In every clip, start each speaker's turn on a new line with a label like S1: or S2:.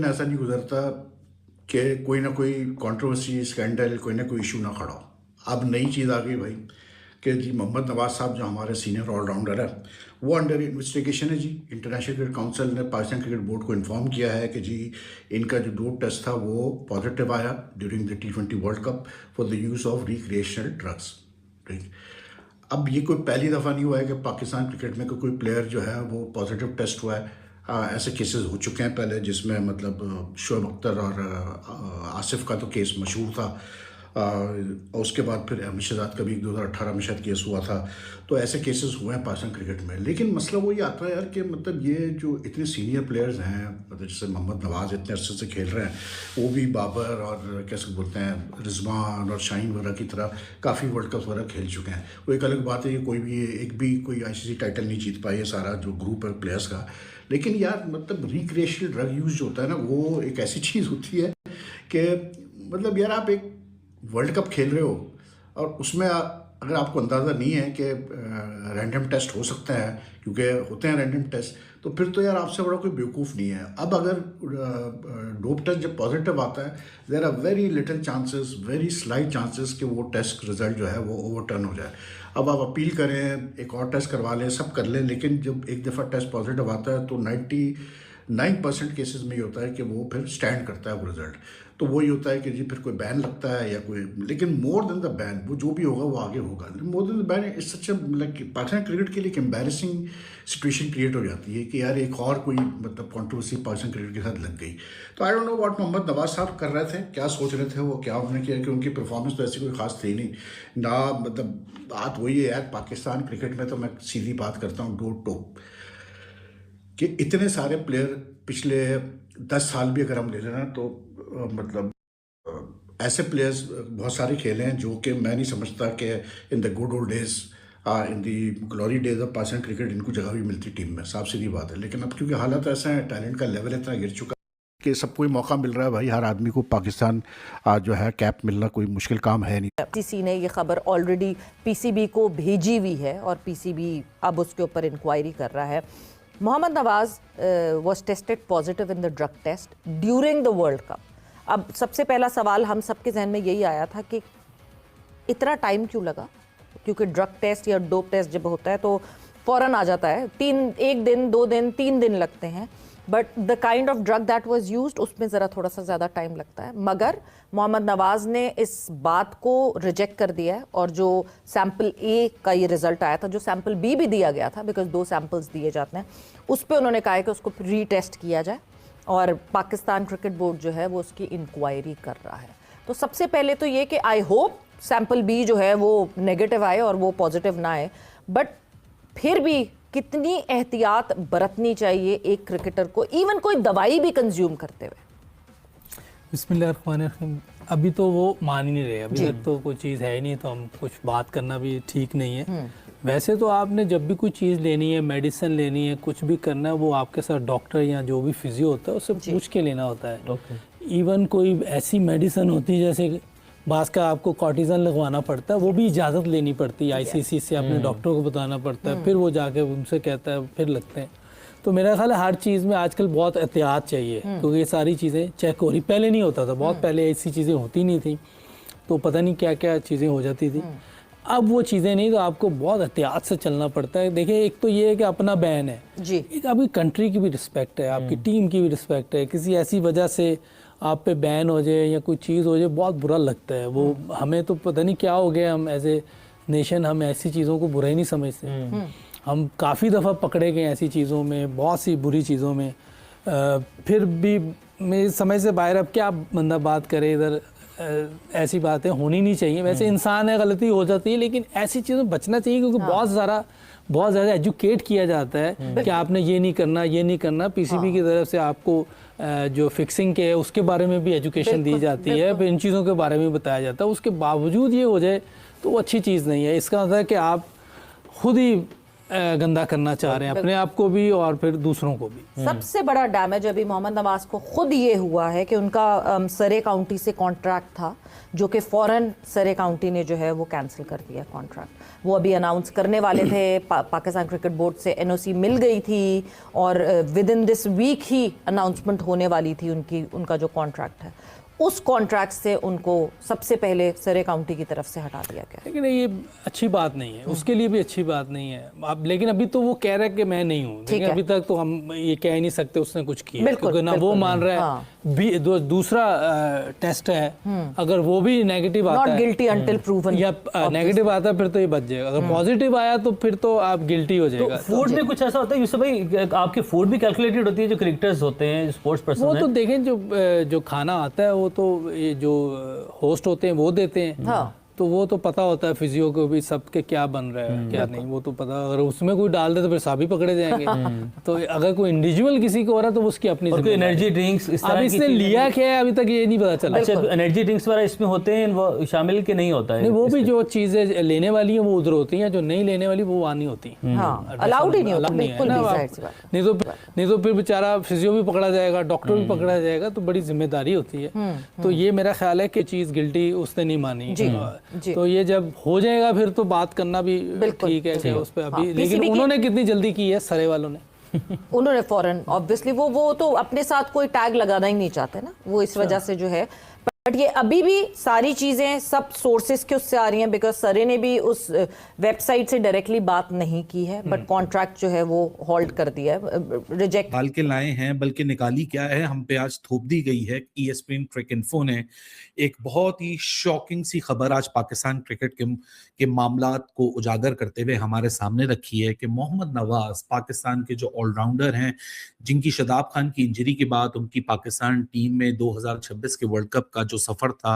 S1: ऐसा नहीं गुजरता कि कोई ना कोई कंट्रोवर्सी, स्कैंडल, कोई ना कोई इशू ना खड़ा हो। अब नई चीज़ आ गई भाई कि जी मोहम्मद नवाज साहब जो हमारे सीनियर ऑलराउंडर है वो अंडर इन्वेस्टिगेशन है जी। इंटरनेशनल क्रिकेट काउंसिल ने पाकिस्तान क्रिकेट बोर्ड को इन्फॉर्म किया है कि जी इनका जो डोप टेस्ट था वो पॉजिटिव आया during the T20 world cup for the use of recreational drugs. ठीक, अब ये कोई पहली दफ़ा नहीं हुआ है कि पाकिस्तान क्रिकेट में कोई प्लेयर जो है वो पॉजिटिव टेस्ट हुआ है। ऐसे केसेस हो चुके हैं पहले, जिसमें मतलब शोएब अख्तर और आसिफ का तो केस मशहूर था। और उसके बाद फिर अहमद शहजाद का भी 2018 में शायद केस हुआ था। तो ऐसे केसेस हुए हैं पाकिस्तान क्रिकेट में। लेकिन मसला वही आता है यार कि मतलब ये जो इतने सीनियर प्लेयर्स हैं, मतलब जैसे मोहम्मद नवाज इतने अरसे से खेल रहे हैं, वो भी बाबर और कैसे बोलते हैं रिजवान और शाहीन वगैरह की तरह काफ़ी वर्ल्ड कप वगैरह खेल चुके हैं। वो एक अलग बात है कि एक भी कोई ICC टाइटल नहीं जीत पाई है सारा जो ग्रुप है प्लेयर्स का। लेकिन यार मतलब रिक्रिएशनल ड्रग यूज़ जो होता है ना, वो एक ऐसी चीज़ होती है कि मतलब यार आप एक वर्ल्ड कप खेल रहे हो और उसमें अगर आपको अंदाज़ा नहीं है कि रैंडम टेस्ट हो सकता है, क्योंकि होते हैं रैंडम टेस्ट, तो फिर तो यार आपसे बड़ा कोई बेवकूफ़ नहीं है। अब अगर डोप टेस्ट जब पॉजिटिव आता है, there are very little chances, very slight chances कि वो टेस्ट रिजल्ट जो है वो ओवरटर्न हो जाए। अब आप अपील करें, एक और टेस्ट करवा लें, सब कर लें, लेकिन जब एक दफ़ा टेस्ट पॉजिटिव आता है तो 99% केसेस में ये होता है कि वो फिर स्टैंड करता है वो रिज़ल्ट। तो वही होता है कि जी फिर कोई बैन लगता है या कोई, लेकिन मोर देन द बैन वो जो भी होगा वो आगे होगा। मोर देन द बैन इस सच लाइक पाकिस्तान क्रिकेट के लिए एक एम्बैरेसिंग सिचुएशन क्रिएट हो जाती है कि यार एक और कोई मतलब कंट्रोवर्सी पाकिस्तान क्रिकेट के साथ लग गई। तो I don't know what Mohammad Nawaz साहब कर रहे थे, क्या सोच रहे थे वो, क्या उन्होंने किया, कि उनकी परफॉर्मेंस तो ऐसी कोई खास थी नहीं ना। मतलब बात वही है यार, पाकिस्तान क्रिकेट में तो मैं सीधी बात करता हूँ डोट टोप कि इतने सारे प्लेयर पिछले 10 साल भी अगर हम ले लेना तो मतलब ऐसे प्लेयर्स बहुत सारे खेले हैं जो कि मैं नहीं समझता कि in the good old days, in the glory days of Pakistan cricket इनको जगह भी मिलती टीम में, साफ सीधी बात है। लेकिन अब क्योंकि हालात ऐसा है, टैलेंट का लेवल इतना गिर चुका है कि सबको ही मौका मिल रहा है भाई, हर आदमी को पाकिस्तान जो है कैप मिलना कोई मुश्किल काम है नहीं।
S2: FTC ने ये खबर ऑलरेडी PCB को भेजी हुई है और PCB अब उसके ऊपर इंक्वायरी कर रहा है। Mohammad Nawaz was tested positive in the drug test during the world cup. अब सबसे पहला सवाल हम सबके जहन में यही आया था कि इतना टाइम क्यों लगा, क्योंकि ड्रग टेस्ट या डोप टेस्ट जब होता है तो फ़ौरन आ जाता है, 1 दिन 2 दिन 3 दिन लगते हैं, but the kind of drug that was used उसमें ज़रा थोड़ा सा ज़्यादा टाइम लगता है। मगर मोहम्मद नवाज ने इस बात को रिजेक्ट कर दिया है और जो सैम्पल A का ये रिजल्ट आया था, जो सैम्पल B भी दिया गया था, बिकॉज 2 सैम्पल्स दिए जाते हैं, उस पर उन्होंने कहा है कि उसको रीटेस्ट किया जाए और पाकिस्तान क्रिकेट बोर्ड जो है वो उसकी इंक्वायरी कर रहा है। तो सबसे पहले तो ये कि आई होप सैम्पल B जो है वो नेगेटिव आए और वो पॉजिटिव ना आए, बट फिर भी कितनी एहतियात बरतनी चाहिए एक क्रिकेटर को, इवन कोई दवाई भी कंज्यूम करते हुए।
S3: बिस्मिल्लाहिर्रहमानिर्रहीम। अभी तो वो मान ही नहीं रहे, अभी तक तो कोई चीज़ है ही नहीं, तो हम कुछ बात करना भी ठीक नहीं है। वैसे तो आपने जब भी कोई चीज़ लेनी है, मेडिसिन लेनी है, कुछ भी करना है, वो आपके साथ डॉक्टर या जो भी फिजियो होता है उससे पूछ के लेना होता है। इवन कोई ऐसी मेडिसिन होती है जैसे बास का आपको कॉर्टिजन लगवाना पड़ता है, वो भी इजाज़त लेनी पड़ती है ICC से, अपने डॉक्टर को बताना पड़ता है, फिर वो जाके उनसे कहता है, फिर लगते हैं। तो मेरा ख्याल है हर चीज़ में आजकल बहुत एहतियात चाहिए, क्योंकि ये सारी चीज़ें चेक हो रही, पहले नहीं होता था, बहुत पहले ऐसी चीज़ें होती नहीं थी, तो पता नहीं क्या क्या चीज़ें हो जाती थी। अब वो चीज़ें नहीं, तो आपको बहुत एहतियात से चलना पड़ता है। देखिए, एक तो ये है कि अपना बैन है जी, एक आपकी कंट्री की भी रिस्पेक्ट है, आपकी टीम की भी रिस्पेक्ट है। किसी ऐसी वजह से आप पे बैन हो जाए या कोई चीज़ हो जाए, बहुत बुरा लगता है। वो हमें तो पता नहीं क्या हो गया, हम एज ए नेशन हम ऐसी चीज़ों को बुरा ही नहीं समझते। हम काफ़ी दफ़ा पकड़े गए ऐसी चीज़ों में, बहुत सी बुरी चीज़ों में, फिर भी मेरे समझ से बाहर। अब क्या बंदा बात करे, इधर ऐसी बातें होनी नहीं चाहिए। वैसे इंसान है, गलती हो जाती है, लेकिन ऐसी चीज़ों में बचना चाहिए, क्योंकि बहुत ज़्यादा एजुकेट किया जाता है कि आपने ये नहीं करना, ये नहीं करना। PCB की तरफ से आपको जो फिक्सिंग के है उसके बारे में भी एजुकेशन दी जाती है, फिर इन चीज़ों के बारे में बताया जाता है। उसके बावजूद ये हो जाए तो वो अच्छी चीज़ नहीं है। इसका मतलब है कि आप खुद ही गंदा करना चाह रहे हैं, अपने आप को भी और फिर दूसरों को भी।
S2: सबसे बड़ा डैमेज अभी मोहम्मद नवाज को खुद ये हुआ है कि उनका सरे काउंटी से कॉन्ट्रैक्ट था, जो कि फौरन सरे काउंटी ने जो है वो कैंसिल कर दिया कॉन्ट्रैक्ट। वो अभी अनाउंस करने वाले थे, पाकिस्तान क्रिकेट बोर्ड से एनओसी मिल गई थी और विद इन दिस वीक ही अनाउंसमेंट होने वाली थी उनका जो कॉन्ट्रैक्ट है। उस कॉन्ट्रैक्ट से उनको सबसे पहले सरे काउंटी की तरफ से हटा दिया गया।
S3: लेकिन ये अच्छी बात नहीं है, उसके लिए भी अच्छी बात नहीं है। अब लेकिन अभी तो वो कह रहा है कि मैं नहीं हूँ, लेकिन अभी तक तो हम ये कह ही नहीं सकते उसने कुछ किया, क्योंकि ना वो मान रहा है, दूसरा टेस्ट है, अगर वो भी नेगेटिव आता है,
S2: नॉट गिल्टी अंटिल प्रूवन,
S3: या नेगेटिव आता है फिर तो ये बच जाएगा, अगर पॉजिटिव आया तो फिर तो आप गिल्टी हो जाएगा।
S4: तो फूड में कुछ ऐसा होता है यूसुफ भाई, आपकी फूड भी कैलकुलेटेड होती है? जो क्रिकेटर्स होते हैं, स्पोर्ट्स पर्सन,
S3: वो तो देखें जो खाना आता है वो तो ये जो होस्ट होते हैं वो देते हैं।
S2: हाँ।
S3: तो वो तो पता होता है फिजियो को भी सबके क्या बन रहा है क्या नहीं, वो तो पता। अगर उसमें कोई डाल दे तो फिर सभी पकड़े जाएंगे। तो अगर कोई इंडिविजुअल किसी को हो रहा है तो उसकी अपनी
S4: एनर्जी ड्रिंक्स इस तरह
S3: अब इसने लिया क्या है अभी तक ये नहीं पता चला।
S4: अच्छा, एनर्जी ड्रिंक्स वगैरह इसमें होते हैं, वो शामिल के नहीं होता है?
S3: नहीं, वो भी जो चीजें लेने वाली हैं वो उधर होती हैं, जो नहीं लेने वाली वो वहाँ नहीं होती।
S2: अलाउड ही नहीं होता, बिल्कुल भी जाहिर सी बात।
S3: नहीं तो फिर बेचारा फिजियो भी पकड़ा जाएगा, डॉक्टर भी पकड़ा जाएगा, तो बड़ी जिम्मेदारी होती है। तो ये मेरा ख्याल है कि चीज गिल्टी उसने नहीं मानी। तो ये जब हो जाएगा फिर तो बात करना भी ठीक है कि उस पे अभी। लेकिन उन्होंने कितनी जल्दी की है सरे वालों ने?
S2: उन्होंने फौरन, ऑब्वियसली वो तो अपने साथ कोई टैग लगाना ही नहीं चाहते ना, वो इस वजह से जो है। बट ये अभी भी सारी चीजें सब सोर्सेज के उससे आ रही हैं, बिकॉज सरे ने भी उस वेबसाइट से डायरेक्टली बात नहीं की है, बट कॉन्ट्रैक्ट जो है वो होल्ड कर दिया है, रिजेक्ट
S5: डाल के लाए हैं, बल्कि निकाली क्या है, हम पे आज थोप दी गई है। ESPN क्रिक इन्फो ने एक बहुत ही शॉकिंग सी खबर आज पाकिस्तान क्रिकेट के मामलात को उजागर करते हुए हमारे सामने रखी है कि मोहम्मद नवाज पाकिस्तान के जो ऑलराउंडर हैं, जिनकी शादाब खान की इंजरी के बाद उनकी पाकिस्तान टीम में 2026 के वर्ल्ड कप का जो सफर था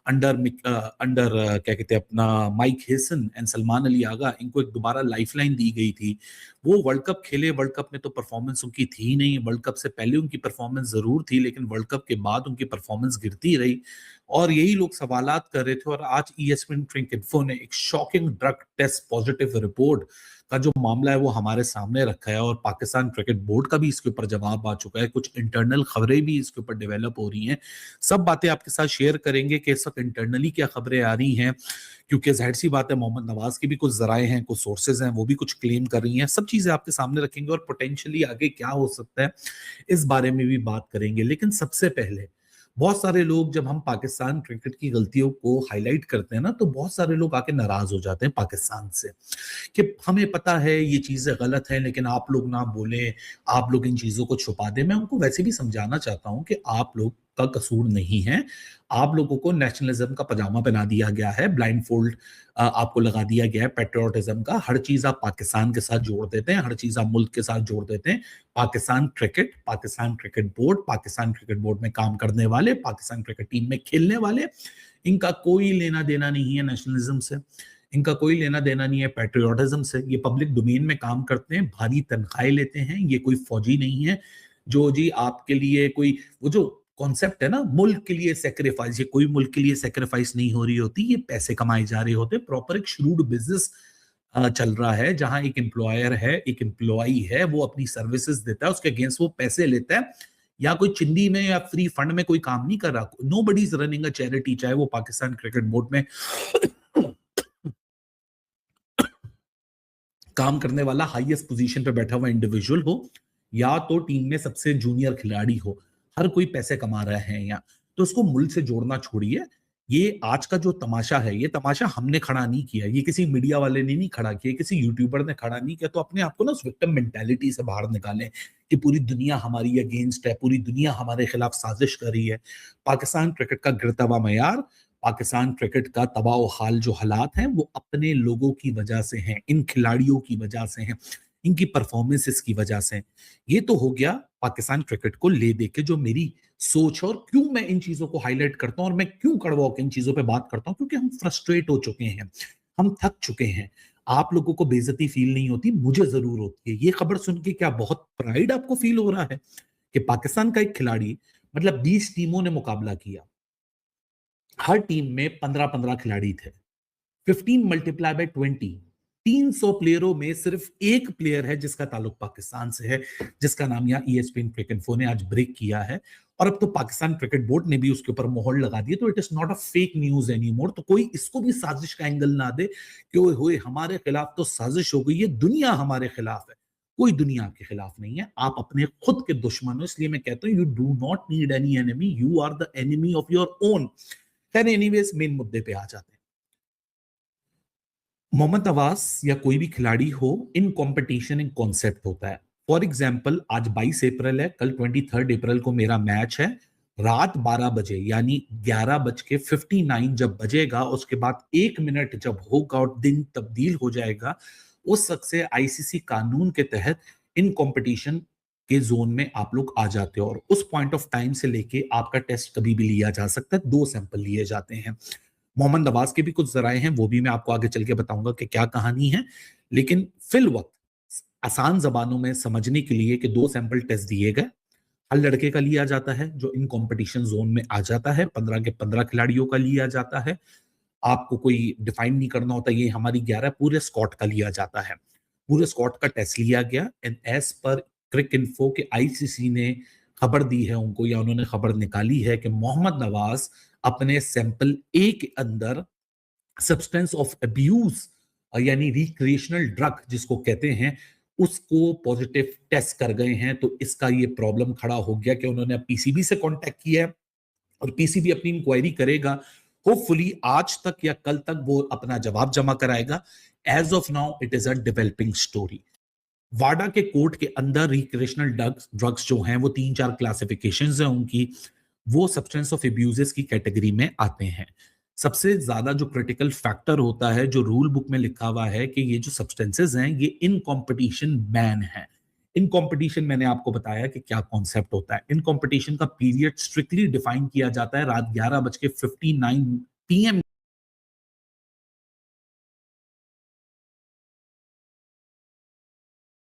S5: अंडर क्या कहते हैं अपना Mike Hesson and Salman Ali Agha, इनको एक दोबारा लाइफलाइन दी गई थी। वो वर्ल्ड कप खेले, वर्ल्ड कप में तो परफॉर्मेंस उनकी थी ही नहीं, वर्ल्ड कप से पहले उनकी परफॉर्मेंस जरूर थी, लेकिन वर्ल्ड कप के बाद उनकी परफॉर्मेंस गिरती रही और यही लोग सवालात कर रहे थे। और आज ESPN क्रिक इन्फो ने एक shocking drug test positive report का जो मामला है वो हमारे सामने रखा है और पाकिस्तान क्रिकेट बोर्ड का भी इसके ऊपर जवाब आ चुका है। कुछ इंटरनल खबरें भी इसके ऊपर डेवलप हो रही हैं, सब बातें आपके साथ शेयर करेंगे कि इस वक्त इंटरनली क्या खबरें आ रही हैं, क्योंकि जाहिर सी बात है मोहम्मद नवाज की भी कुछ जराए हैं, कुछ सोर्सेज हैं, वो भी कुछ क्लेम कर रही हैं। सब चीजें आपके सामने रखेंगे और पोटेंशियली आगे क्या हो सकता है इस बारे में भी बात करेंगे। लेकिन सबसे पहले बहुत सारे लोग, जब हम पाकिस्तान क्रिकेट की गलतियों को हाईलाइट करते हैं ना, तो बहुत सारे लोग आके नाराज हो जाते हैं पाकिस्तान से कि हमें पता है ये चीजें गलत हैं, लेकिन आप लोग ना बोले, आप लोग इन चीजों को छुपा दें। मैं उनको वैसे भी समझाना चाहता हूं कि आप लोग का कसूर नहीं है, आप लोगों को नेशनलिज्म का पजामा पहना दिया गया है, ब्लाइंड फोल्ड आपको लगा दिया गया है पैट्रियोटिज्म का। हर चीज आप पाकिस्तान के साथ जोड़ देते हैं, हर चीज आप मुल्क के साथ जोड़ देते हैं। Pakistan cricket board, Pakistan cricket board में काम करने वाले, पाकिस्तान क्रिकेट टीम में खेलने वाले, इनका कोई लेना देना नहीं है नेशनलिज्म से, इनका कोई लेना देना नहीं है पैट्रियोटिज्म से। ये पब्लिक डोमेन में काम करते हैं, भारी तनख्वाहें लेते हैं, ये कोई फौजी नहीं है जो जी आपके लिए कोई, वो जो कॉन्सेप्ट है ना मुल्क के लिए सेक्रीफाइस, ये कोई मुल्क के लिए सेक्रीफाइस नहीं हो रही होती, ये पैसे कमाए जा रहे होते। प्रॉपर एक श्रूड बिजनेस चल रहा है जहां एक एम्प्लॉयर है, एक एम्प्लॉई है, वो अपनी सर्विसेज देता है, उसके अगेंस्ट वो पैसे लेता है, या कोई चिंदी में या फ्री फंड में कोई काम नहीं कर रहा। Nobody is running a charity, चाहे वो पाकिस्तान क्रिकेट बोर्ड में काम करने वाला हाईएस्ट पोजीशन पे बैठा हुआ इंडिविजुअल हो, या तो टीम में सबसे जूनियर खिलाड़ी हो, हर कोई पैसे कमा रहा है यहाँ। तो उसको मुल्क से जोड़ना छोड़िए। ये आज का जो तमाशा है, ये तमाशा हमने खड़ा नहीं किया, ये किसी मीडिया वाले ने नहीं खड़ा किया, किसी यूट्यूबर ने खड़ा नहीं किया। तो अपने आप को ना उस विक्टिम मेंटालिटी से बाहर निकालें कि पूरी दुनिया हमारी अगेंस्ट है, पूरी दुनिया हमारे खिलाफ साजिश कर रही है। पाकिस्तान क्रिकेट का गिरता हुआ मयार, पाकिस्तान क्रिकेट का तबाह हाल जो हालात हैं, वो अपने लोगों की वजह से हैं, इन खिलाड़ियों की वजह से हैं, इनकी परफॉर्मेंसेस की वजह से। ये तो हो गया पाकिस्तान क्रिकेट को ले दे के जो मेरी सोच, और क्यों मैं इन चीजों को हाईलाइट करता हूं और मैं क्यों कड़वा होकर इन चीजों पे बात करता हूं, क्योंकि हम फ्रस्ट्रेट हो चुके हैं, हम थक चुके हैं। आप लोगों को बेइज्जती फील नहीं होती, मुझे जरूर होती है। ये खबर सुन के क्या बहुत प्राइड आपको फील हो रहा है कि पाकिस्तान का एक खिलाड़ी, मतलब 20 टीमों ने मुकाबला किया, हर टीम में 15-15 खिलाड़ी थे, 15 × 20, 300 प्लेयरों में सिर्फ एक प्लेयर है जिसका ताल्लुक पाकिस्तान से है, जिसका नाम यहाँ ESPN क्रिकेट इन्फो ने आज ब्रेक किया है, और अब तो पाकिस्तान क्रिकेट बोर्ड ने भी उसके ऊपर मोहर लगा दी। तो it is not a fake news any more. तो कोई इसको भी साजिश का एंगल ना दे कि ओए होए हमारे खिलाफ तो साजिश हो गई है, दुनिया हमारे खिलाफ है। कोई दुनिया के खिलाफ नहीं है, आप अपने खुद के दुश्मन हो। इसलिए मैं कहता हूं, you do not need any enemy, you are the enemy of your own. खैर, एनीवेज मेन मुद्दे पे आ जाते हैं। मोहम्मद नवाज या कोई भी खिलाड़ी हो, इन कंपटीशन एक कॉन्सेप्ट होता है। फॉर एग्जाम्पल, आज 22 अप्रैल है, कल 23 अप्रैल को मेरा मैच है। रात 12 बजे यानी 11:59 जब बजेगा, उसके बाद 1 मिनट जब होगा और दिन तब्दील हो जाएगा, उस वक्त से ICC कानून के तहत इन कंपटीशन के जोन में आप लोग आ जाते हो, और उस पॉइंट ऑफ टाइम से लेके आपका टेस्ट कभी भी लिया जा सकता है। 2 सैंपल लिए जाते हैं। मोहम्मद नवाज के भी कुछ जराए हैं, वो भी मैं आपको आगे चल के बताऊंगा कि क्या कहानी है। लेकिन फिल वक्त आसान जबानों में समझने के लिए कि 2 सैंपल टेस्ट दिए गए। हर लड़के का लिया जाता है जो इन कंपटीशन जोन में आ जाता है, 15 के 15 खिलाड़ियों का लिया जाता है। आपको कोई डिफाइन नहीं करना होता, ये हमारी 11 पूरे स्क्वाड का लिया जाता है। पूरे स्क्वाड का टेस्ट लिया गया, and as per Crick info के ICC ने खबर दी है उनको, या उन्होंने खबर निकाली है कि मोहम्मद नवाज अपने सैंपल A के अंदर सब्सटेंस ऑफ अब्यूज यानी रिक्रिएशनल ड्रग जिसको कहते हैं, उसको पॉजिटिव टेस्ट कर गए हैं। तो इसका ये प्रॉब्लम खड़ा हो गया कि उन्होंने PCB से कांटेक्ट किया है, और PCB अपनी इंक्वायरी करेगा। होपफुली आज तक या कल तक वो अपना जवाब जमा कराएगा। As of now it is a developing story. वाडा के कोर्ट के अंदर रिक्रिएशनल ड्रग्स जो हैं, वो 3-4 क्लासिफिकेशंस हैं उनकी, वो सब्सटेंस ऑफ अब्यूजेस की कैटेगरी में आते हैं। सबसे ज्यादा जो क्रिटिकल फैक्टर होता है, जो रूल बुक में लिखा हुआ है कि ये जो सब्सटेंसेस हैं ये इन कंपटीशन बैन है। इन कंपटीशन मैंने आपको बताया कि क्या कॉन्सेप्ट होता है। इन कंपटीशन का पीरियड स्ट्रिक्टली डिफाइन किया जाता है रात 11:59 PM